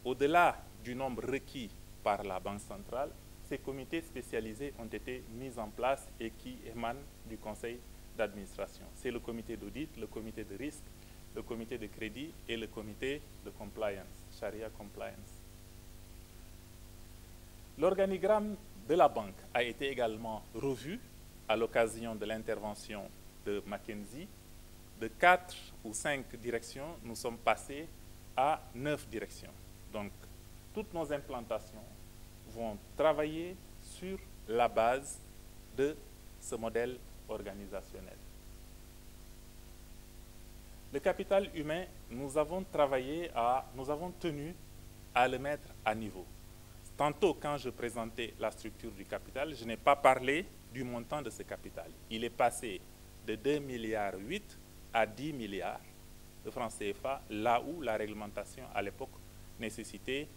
au-delà du nombre requis par la Banque centrale, ces comités spécialisés ont été mis en place et qui émanent du conseil d'administration. C'est le comité d'audit, le comité de risque, le comité de crédit et le comité de compliance, Sharia Compliance. L'organigramme de la banque a été également revu à l'occasion de l'intervention de McKinsey. De 4 ou 5 directions, nous sommes passés à 9 directions. Donc, toutes nos implantations vont travailler sur la base de ce modèle organisationnel. Le capital humain, nous avons tenu à le mettre à niveau. Tantôt, quand je présentais la structure du capital, je n'ai pas parlé du montant de ce capital. Il est passé de 2,8 milliards à 10 milliards de francs CFA, là où la réglementation à l'époque nécessitait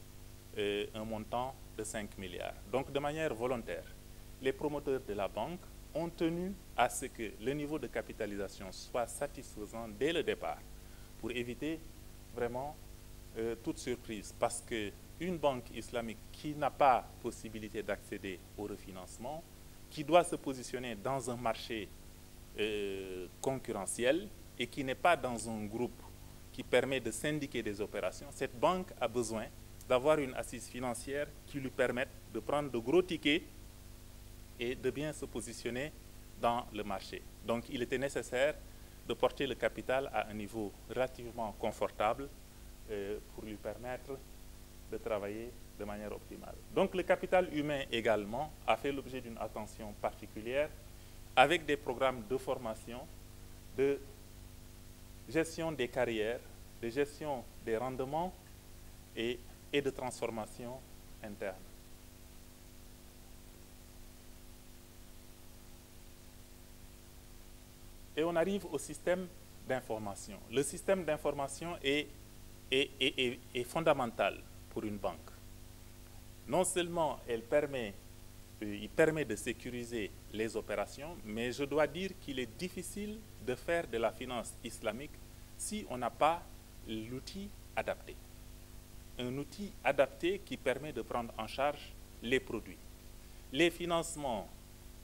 un montant de 5 milliards. Donc, de manière volontaire, les promoteurs de la banque ont tenu à ce que le niveau de capitalisation soit satisfaisant dès le départ pour éviter vraiment toute surprise. Parce qu'une banque islamique qui n'a pas possibilité d'accéder au refinancement, qui doit se positionner dans un marché concurrentiel et qui n'est pas dans un groupe qui permet de syndiquer des opérations, cette banque a besoin d'avoir une assise financière qui lui permette de prendre de gros tickets et de bien se positionner dans le marché. Donc, il était nécessaire de porter le capital à un niveau relativement confortable pour lui permettre de travailler de manière optimale. Donc, le capital humain également a fait l'objet d'une attention particulière avec des programmes de formation, de gestion des carrières, de gestion des rendements et de transformation interne. Et on arrive au système d'information. Le système d'information est fondamental pour une banque. Non seulement il permet de sécuriser les opérations, mais je dois dire qu'il est difficile de faire de la finance islamique si on n'a pas l'outil adapté. Un outil adapté qui permet de prendre en charge les produits. Les financements,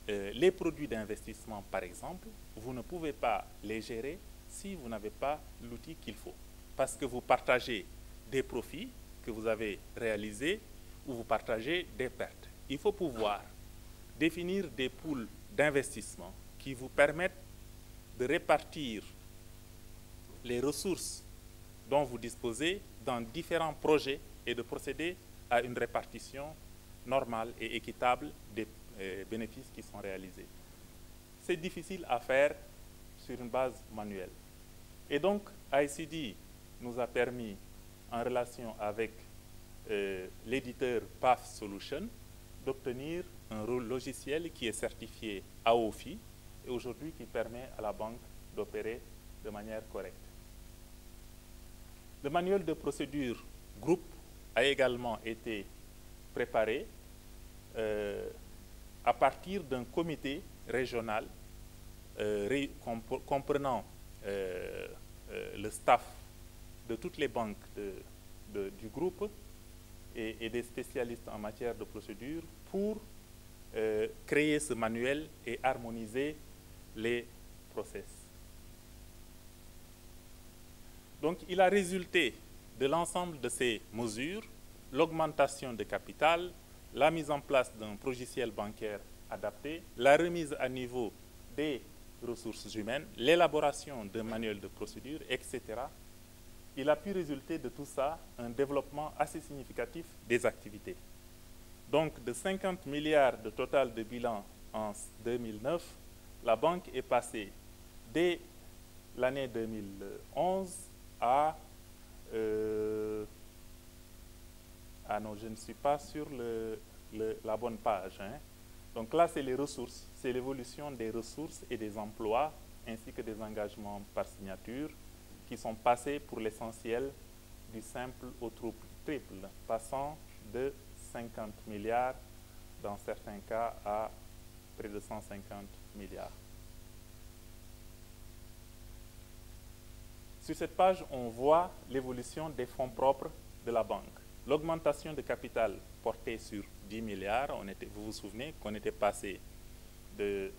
les produits d'investissement par exemple, vous ne pouvez pas les gérer si vous n'avez pas l'outil qu'il faut. Parce que vous partagez des profits que vous avez réalisés ou vous partagez des pertes. Il faut pouvoir définir des pools d'investissement qui vous permettent de répartir les ressources dont vous disposez dans différents projets et de procéder à une répartition normale et équitable des bénéfices qui sont réalisés. C'est difficile à faire sur une base manuelle. Et donc, ICD nous a permis, en relation avec l'éditeur PAF Solution, d'obtenir un logiciel qui est certifié AOFI et aujourd'hui qui permet à la banque d'opérer de manière correcte. Le manuel de procédure groupe a également été préparé à partir d'un comité régional comprenant le staff de toutes les banques du groupe et des spécialistes en matière de procédure pour créer ce manuel et harmoniser les process. Donc, il a résulté de l'ensemble de ces mesures l'augmentation de capital, la mise en place d'un logiciel bancaire adapté, la remise à niveau des ressources humaines, l'élaboration d'un manuel de procédure, etc. Il a pu résulter de tout ça un développement assez significatif des activités. Donc, de 50 milliards de total de bilan en 2009, la banque est passée dès l'année 2011 à... ah non, je ne suis pas sur la bonne page. Hein. Donc là, c'est les ressources, c'est l'évolution des ressources et des emplois, ainsi que des engagements par signature, qui sont passés pour l'essentiel du simple au triple, passant de 50 milliards dans certains cas à près de 150 milliards. Sur cette page, on voit l'évolution des fonds propres de la banque. L'augmentation de capital portée sur 10 milliards, vous vous souvenez qu'on était passé de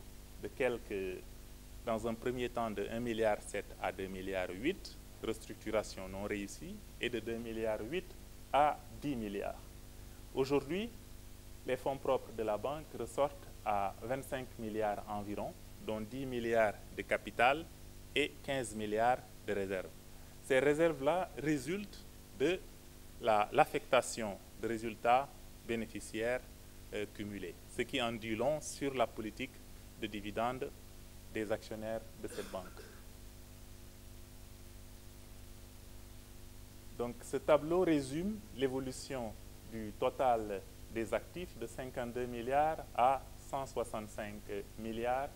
dans un premier temps de 1,7 milliard à 2,8 milliards, restructuration non réussie, et de 2,8 milliards à 10 milliards. Aujourd'hui, les fonds propres de la banque ressortent à 25 milliards environ, dont 10 milliards de capital et 15 milliards de réserves. Ces réserves-là résultent de l'affectation de résultats bénéficiaires cumulés, ce qui en dit long sur la politique de dividendes des actionnaires de cette banque. Donc ce tableau résume l'évolution du total des actifs de 52 milliards à 165 milliards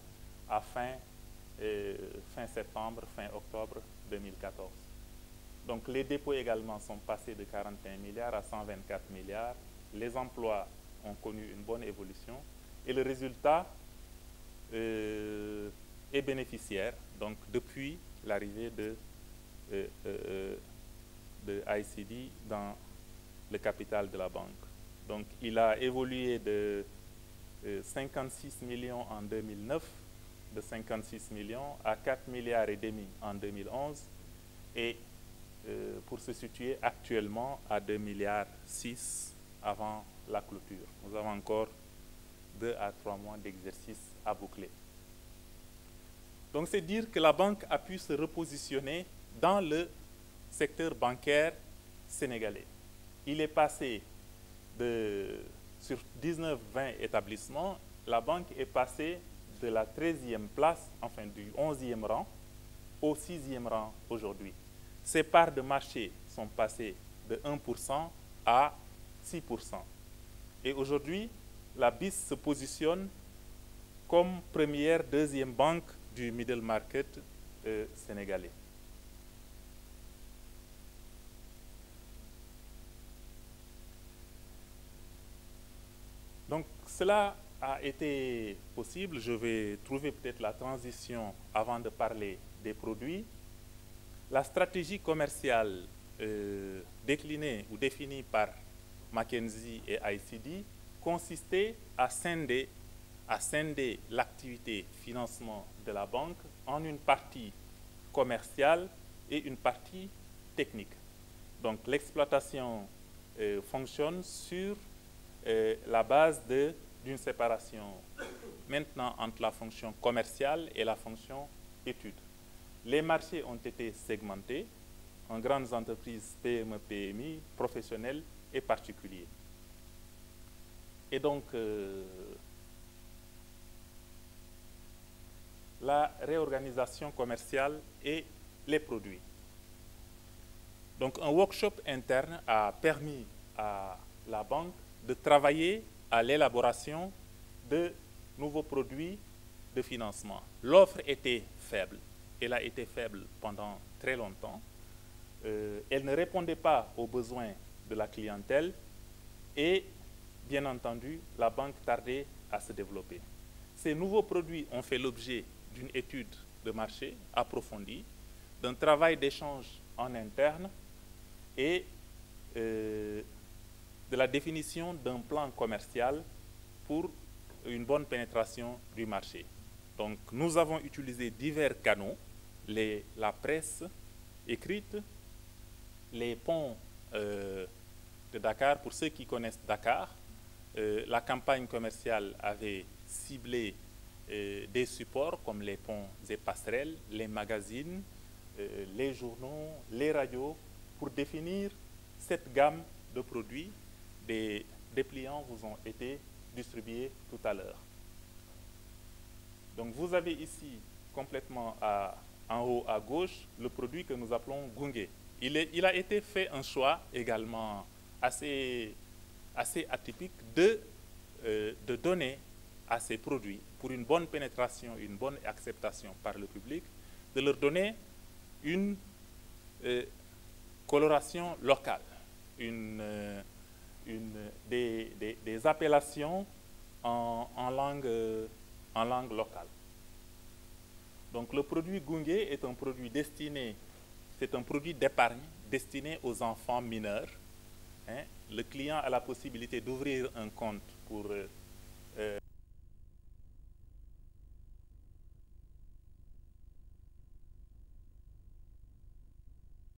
à fin septembre, fin octobre 2014. Donc les dépôts également sont passés de 41 milliards à 124 milliards. Les emplois ont connu une bonne évolution et le résultat est bénéficiaire, donc depuis l'arrivée de ICD dans le capital de la banque. Donc il a évolué de 56 millions en 2009, de 56 millions à 4 milliards et demi en 2011 et pour se situer actuellement à 2,6 milliards avant la clôture. Nous avons encore 2 à 3 mois d'exercice à boucler. Donc c'est dire que la banque a pu se repositionner dans le secteur bancaire sénégalais. Il est passé sur 19-20 établissements, la banque est passée de la 13e place, enfin du 11e rang, au 6e rang aujourd'hui. Ses parts de marché sont passées de 1% à 6%. Et aujourd'hui, la BIS se positionne comme première, deuxième banque du middle market sénégalais. Donc cela a été possible. Je vais trouver peut-être la transition avant de parler des produits. La stratégie commerciale déclinée ou définie par McKinsey et ICD consistait à scinder l'activité financement de la banque en une partie commerciale et une partie technique. Donc l'exploitation fonctionne sur la base d'une séparation maintenant entre la fonction commerciale et la fonction étude. Les marchés ont été segmentés en grandes entreprises, PME, PMI, professionnels et particuliers. Et donc, la réorganisation commerciale et les produits. Donc, un workshop interne a permis à la banque de travailler à l'élaboration de nouveaux produits de financement. L'offre était faible. Elle a été faible pendant très longtemps. Elle ne répondait pas aux besoins de la clientèle et, bien entendu, la banque tardait à se développer. Ces nouveaux produits ont fait l'objet d'une étude de marché approfondie, d'un travail d'échange en interne et de la définition d'un plan commercial pour une bonne pénétration du marché. Donc, nous avons utilisé divers canaux, la presse écrite, les ponts de Dakar. Pour ceux qui connaissent Dakar, la campagne commerciale avait ciblé des supports comme les ponts et passerelles, les magazines, les journaux, les radios, pour définir cette gamme de produits. Des dépliants vous ont été distribués tout à l'heure. Donc vous avez ici complètement en haut à gauche le produit que nous appelons Gunge. Il a été fait un choix également assez atypique de donner à ces produits, pour une bonne pénétration, une bonne acceptation par le public, de leur donner une coloration locale, des appellations en langue locale. Donc le produit Gunge est un produit d'épargne destiné aux enfants mineurs hein, le client a la possibilité d'ouvrir un compte pour